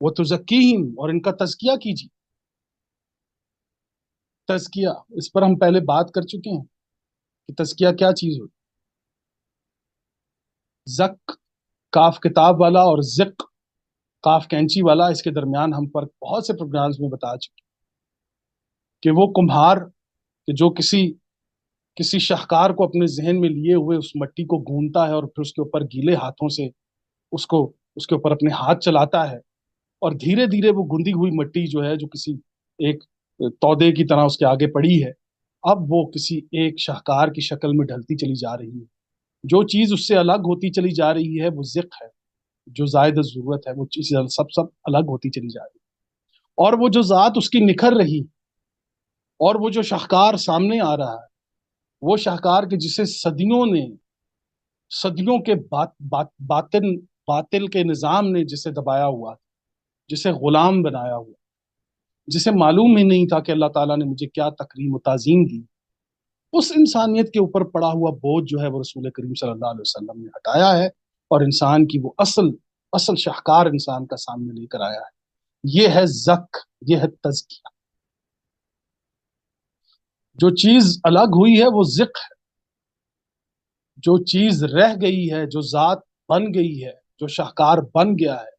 वतुज़क्कीहिम, और इनका तज़किया कीजिए। तज़किया, इस पर हम पहले बात कर चुके हैं कि तज़किया क्या चीज होती है। ज़क काफ किताब वाला और ज़िक काफ कैंची वाला, इसके दरमियान हम पर बहुत से प्रोग्राम्स में बता चुके कि वो कुम्हार कि जो किसी किसी शाहकार को अपने जहन में लिए हुए उस मिट्टी को गूंथता है और फिर उसके ऊपर गीले हाथों से उसको उसके ऊपर अपने हाथ चलाता है, और धीरे धीरे वो गुंदी हुई मिट्टी जो है, जो किसी एक तौदे की तरह उसके आगे पड़ी है, अब वो किसी एक शाहकार की शक्ल में ढलती चली जा रही है। जो चीज उससे अलग होती चली जा रही है वो ज़िक है। जो जायद जरूरत है वो चीज सब सब अलग होती चली जा रही है, और वो जो जात उसकी निखर रही, और वो जो शाहकार सामने आ रहा है, वो शाहकार के जिसे सदियों के बातिल के निजाम ने जिसे दबाया हुआ, जिसे गुलाम बनाया हुआ, जिसे मालूम ही नहीं था कि अल्लाह ताला ने मुझे क्या तकरीम ताजीम दी, उस इंसानियत के ऊपर पड़ा हुआ बोझ जो है वो रसूल करीम सल्लल्लाहु अलैहि वसल्लम ने हटाया है, और इंसान की वो असल असल शाहकार इंसान का सामने लेकर आया है। ये है ज़क, ये है तज़किया। जो चीज अलग हुई है वो ज़िक है। जो चीज रह गई है, जो जात बन गई है, जो शाहकार बन गया है,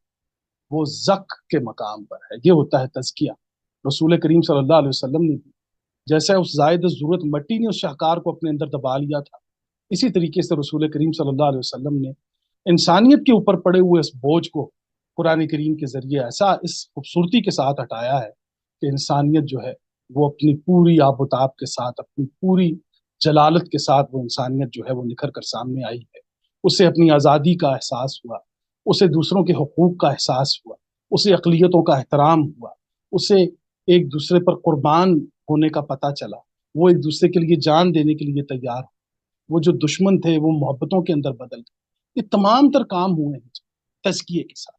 वो ज़क के मकाम पर है। ये होता है तज़किया। रसूल करीम सल्लल्लाहु अलैहि वसल्लम ने भी, जैसे उस जायद ज़रूरत मट्टी ने उस शाहकार को अपने अंदर दबा लिया था, इसी तरीके से रसूल करीम सल्लल्लाहु अलैहि वसल्लम ने इंसानियत के ऊपर पड़े हुए इस बोझ को कुरान करीम के जरिए ऐसा इस खूबसूरती के साथ हटाया है कि इंसानियत जो है वो अपनी पूरी आबोताब के साथ, अपनी पूरी जलालत के साथ, वो इंसानियत जो है वो निखर कर सामने आई है। उसे अपनी आज़ादी का एहसास हुआ, उसे दूसरों के हकूक़ का एहसास हुआ, उसे अक़लियतों का एहतराम हुआ, उसे एक दूसरे पर कुर्बान होने का पता चला, वो एक दूसरे के लिए जान देने के लिए तैयार। वो जो दुश्मन थे वो मोहब्बतों के अंदर बदल गए। ये तमाम तर काम हुए हैं तज़किए के साथ।